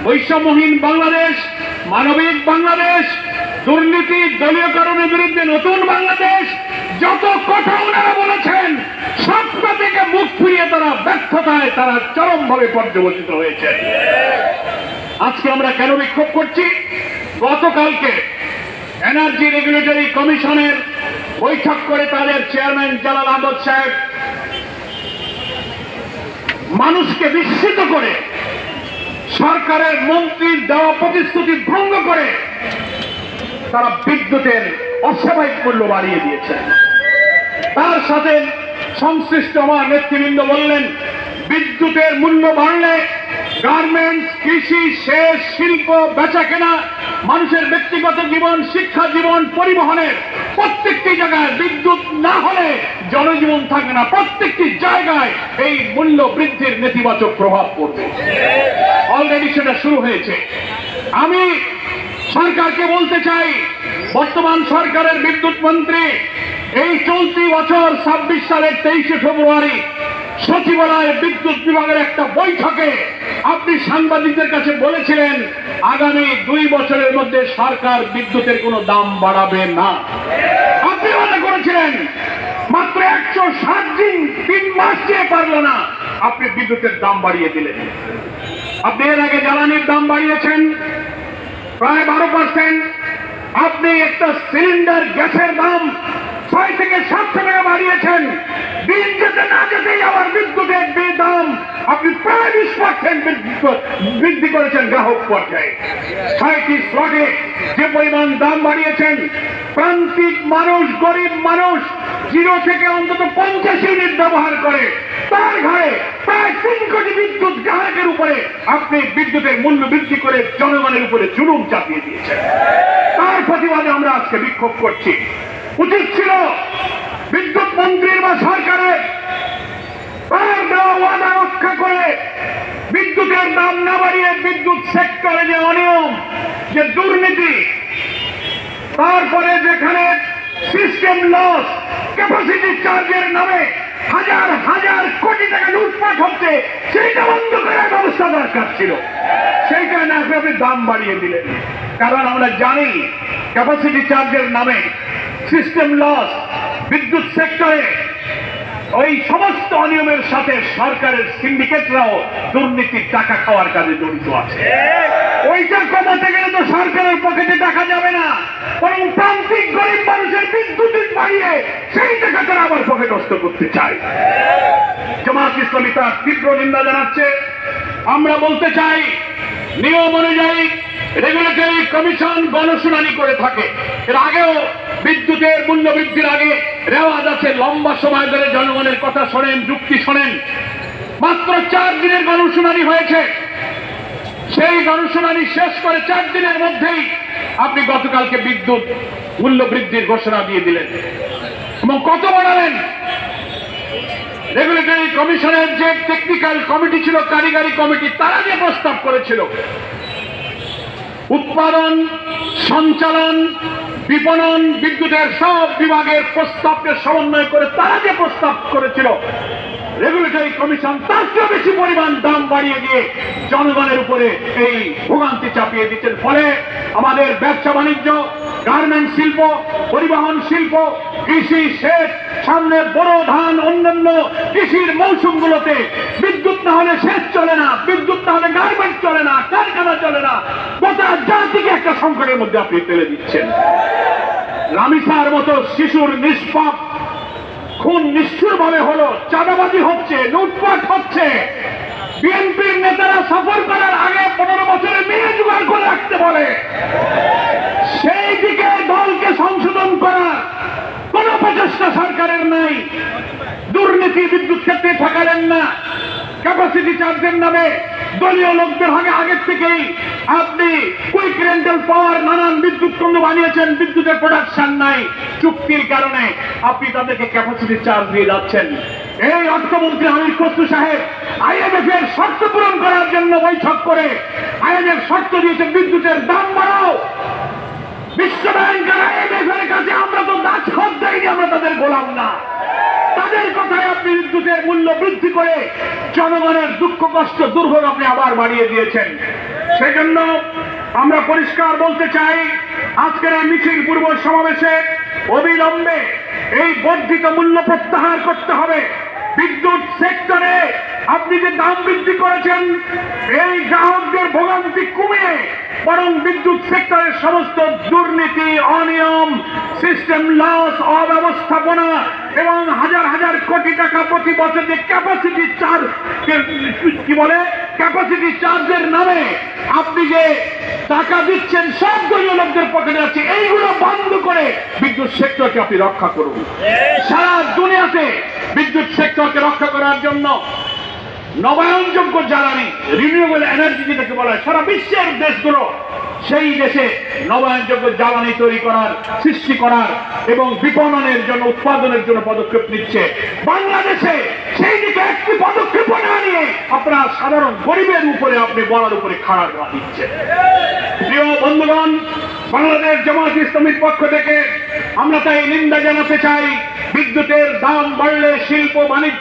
বৈষম্যহীন বাংলাদেশ, মানবিক বাংলাদেশ, দুর্নীতি দলীয়করণের বিরুদ্ধে নতুন বাংলাদেশ, যত কথা ওনারা বলেছেন সবটা থেকে মুখ ফিরিয়ে তারা ব্যর্থতায় তারা চরমভাবে পর্যবসিত হয়েছে। আজকে আমরা কেন বিক্ষোভ করছি? গতকালকে এনার্জি রেগুলেটরি কমিশনের বৈঠক করে তাদের চেয়ারম্যান জালাল আহমদ সাহেব মানুষকে বিস্মিত করে সরকারের মন্ত্রীর দেওয়া প্রতিশ্রুতি ভঙ্গ করে তারা বিদ্যুতের অস্বাভাবিক মূল্য বাড়িয়ে দিয়েছেন। তার সাথে সংশ্লিষ্ট আমার নেতৃবৃন্দ বললেন, বিদ্যুতের মূল্য বাড়লে গার্মেন্টস, কৃষি, সেচ, শিল্প, বেচা কেনা, মানুষের ব্যক্তিগত জীবন, শিক্ষা জীবন, পরিবহনের প্রত্যেকটি জায়গায় বিদ্যুৎ না হলে জনজীবন থাকে না। প্রত্যেকটি জায়গায় এই মূল্য বৃদ্ধির নেতিবাচক প্রভাব পড়বে। অলরেডি সেটা শুরু হয়েছে। আমি সরকারকে বলতে চাই, বর্তমান সরকারের বিদ্যুৎ মন্ত্রী এই চলতি বছর 26 সালের 23শে ফেব্রুয়ারি সচিবালয়ে বিদ্যুৎ বিভাগের একটা বৈঠকে আপনি সাংবাদিকদের কাছে বলেছিলেন আগামী 2 বছরের মধ্যে সরকার বিদ্যুতের কোনো দাম বাড়াবে না। আপনি মনে করেছিলেন মাত্র 160 দিন, 3 মাস চেয়ে পারল না, আপনি বিদ্যুতের দাম বাড়িয়ে দিলেন। আপনি এর আগে জ্বালানির দাম বাড়িয়েছেন প্রায় 12%। আপনি একটা সিলিন্ডার গ্যাসের দাম 6 থেকে 700 টাকা বাড়িয়েছেন। দিন যেতে না যেতেই আবার বিদ্যুতের দাম আপনি প্রায় 20% বৃদ্ধি করেছেন গ্রাহক পর্যায়ে। 6টি স্লটে যে পরিমাণ দাম বাড়িয়েছেন, প্রান্তিক মানুষ, গরিব মানুষ 0 থেকে অন্তত 50 ইউনিট ব্যবহার করে, তার ঘরে প্রায় 3 কোটি বিদ্যুৎ গ্রাহকের উপরে আপনি বিদ্যুতের মূল্য বৃদ্ধি করে জনগণের উপরে জুলুম চাপিয়ে দিয়েছেন। তার প্রতিবাদে আমরা আজকে বিক্ষোভ করছি। উচিত ছিল বিদ্যুৎ মন্ত্রীর বা সরকারের ওয়াদা রক্ষা করে বিদ্যুতের দাম না বাড়িয়ে বিদ্যুৎ সেক্টরে যে অনিয়ম, যে দুর্নীতি, তারপরে যেখানে সিস্টেম লস, ক্যাপাসিটি চার্জের নামে হাজার হাজার কোটি টাকা লুটপাট হচ্ছে, সেইটা বন্ধ করার ব্যবস্থা দরকার ছিল। সেইটা না করে আপনি দাম বাড়িয়ে দিলেন। কারণ আমরা জানি ক্যাপাসিটি চার্জের নামে সিস্টেম লস, বিদ্যুৎ সেক্টরে ওই সমস্ত অনিয়মের সাথে সরকারের সিন্ডিকেটরাও দুর্নীতির টাকা খাওয়ার কাজে জড়িত আছে। ওইটা কমাতে গেলে তো সরকারের পকেটে টাকা যাবে না, বরং প্রান্তিক গরিব মানুষের বিদ্যুৎ বাড়িয়ে সেই টাকা তারা আবার পকেটস্থ করতে চায়। জামাত ইসলামী তার তীব্র নিন্দা জানাচ্ছে। আমরা বলতে চাই, নিয়ম অনুযায়ী রেগুলেটরি কমিশন গণশুনানি করে থাকে। এর আগেও বিদ্যুতের মূল্য বৃদ্ধির আগে রেওয়াজ আছে, লম্বা সময় ধরে জনগণের কথা শোনেন, যুক্তি শোনেন। মাত্র 4 দিনের গণশুনানি হয়েছে। সেই গণশুনানি শেষ করে 4 দিনের মধ্যেই আপনি গতকালকে বিদ্যুৎ মূল্য বৃদ্ধির ঘোষণা দিয়ে দিলেন এবং কত বাড়ালেন। রেগুলেটরি কমিশনের যে টেকনিক্যাল কমিটি ছিল, কারিগরি কমিটি, তারা যে প্রস্তাব করেছিল, উৎপাদন, সঞ্চালন, বিপণন, বিদ্যুতের সব বিভাগের প্রস্তাবকে সমন্বয় করে তারা যে প্রস্তাব করেছিল, রেগুলেটরি কমিশন তার চেয়ে বেশি পরিমাণ দাম বাড়িয়ে দিয়ে জনগণের উপরে এই ভোগান্তি চাপিয়ে দিচ্ছেন। ফলে আমাদের ব্যবসা বাণিজ্য, গার্মেন্টস শিল্প, পরিবহন শিল্প, কৃষি, সেচ, সামনে বড় ধান, অন্যান্য কৃষির মৌসুমগুলোতে বিদ্যুৎ না হলে সেচ চলে না, বিদ্যুৎ না হলে গার্মেন্টস চলে না, কারখানা চলে না। গোটা জাতিকে একটা সংকটের মধ্যে আপনি ফেলে দিচ্ছেন। রামিসার মতো শিশুর নিষ্পাপ খুন নিষ্ঠুর ভাবে হলো, চাঁদাবাজি হচ্ছে, লুটপাট হচ্ছে। বিএনপির নেতারা সফর করার আগে 15 বছরের মেয়ে জোগাড় করে রাখতে বলে। সেই দিকে দলকে সংশোধন করার কোন প্রচেষ্টা সরকারের নাই। দুর্নীতি বিদ্যুৎ ক্ষেত্রে থাকালেন না। ক্যাপাসিটি চার্জের নামে দলীয় লোকদের আগের থেকেই আপনি কুইক রেন্টাল পাওয়ার নানান বিদ্যুৎ কেন্দ্র বানিয়েছেন, বিদ্যুতের প্রোডাকশন নাই। চুক্তির কারণে আপনি তাদেরকে ক্যাপাসিটি চার্জ দিয়ে যাচ্ছেন। এই অর্থমন্ত্রী আমির খসরু সাহেব IMF এর শর্ত পূরণ করার জন্য বৈঠক করে IMF শর্ত দিয়েছে বিদ্যুতের দাম বাড়াও। বিশ্ব ব্যাংক আর IMF এর কাছে আমরা তো দাস খত দেয়নি, আমরা তাদের গোলাম না। তাদের কথায় আপনি বিদ্যুতের মূল্য বৃদ্ধি করে জনগণের দুঃখ কষ্ট দুর্ভোগ আপনি আবার বাড়িয়ে দিয়েছেন। সেজন্য আমরা পরিষ্কার বলতে চাই, আজকের এই মিছিল পূর্ব সমাবেশে অবিলম্বে এই বর্ধিত মূল্য প্রত্যাহার করতে হবে। বিদ্যুৎ সেক্টরে আপনি যে দাম বৃদ্ধি করেছেন, এই গ্রাহকদের ভোগান্তি কমিয়ে বরং বিদ্যুৎ সেক্টরের সমস্ত দুর্নীতি, অনিয়ম, সিস্টেম লস, অব্যবস্থাপনা এবং হাজার হাজার কোটি টাকা প্রতি বছর যে ক্যাপাসিটি চার্জ, কি বলে, ক্যাপাসিটি চার্জের নামে আপনি যে টাকা দিচ্ছেন সব দলীয় লোকদের পকেটে আছে, এইগুলো বন্ধ করে বিদ্যুৎ সেক্টরকে আপনি রক্ষা করুন। সারা দুনিয়াতে বিদ্যুৎ সেক্টরকে রক্ষা করার জন্য নবায়নযোগ্য জ্বালানি, রিনিউয়েবল এনার্জি যেটাকে বলা হয়, সারা বিশ্বের দেশগুলো সেই দেশে নবায়নযোগ্য জ্বালানি তৈরি করার, সৃষ্টি করার এবং বিপণনের জন্য, উৎপাদনের জন্য পদক্ষেপ নিচ্ছে। বাংলাদেশে সেই দিকে একটি পদক্ষেপ না নিয়ে আপনারা সাধারণ গরিবের উপরে, আপনি বলার উপরে খাড়া দিচ্ছে। প্রিয় বন্ধুগণ, বাংলাদেশ জামায়াত ইসলামীর পক্ষ থেকে আমরা তাই নিন্দা জানাতে চাই। বিদ্যুতের দাম বাড়লে শিল্প বাণিজ্য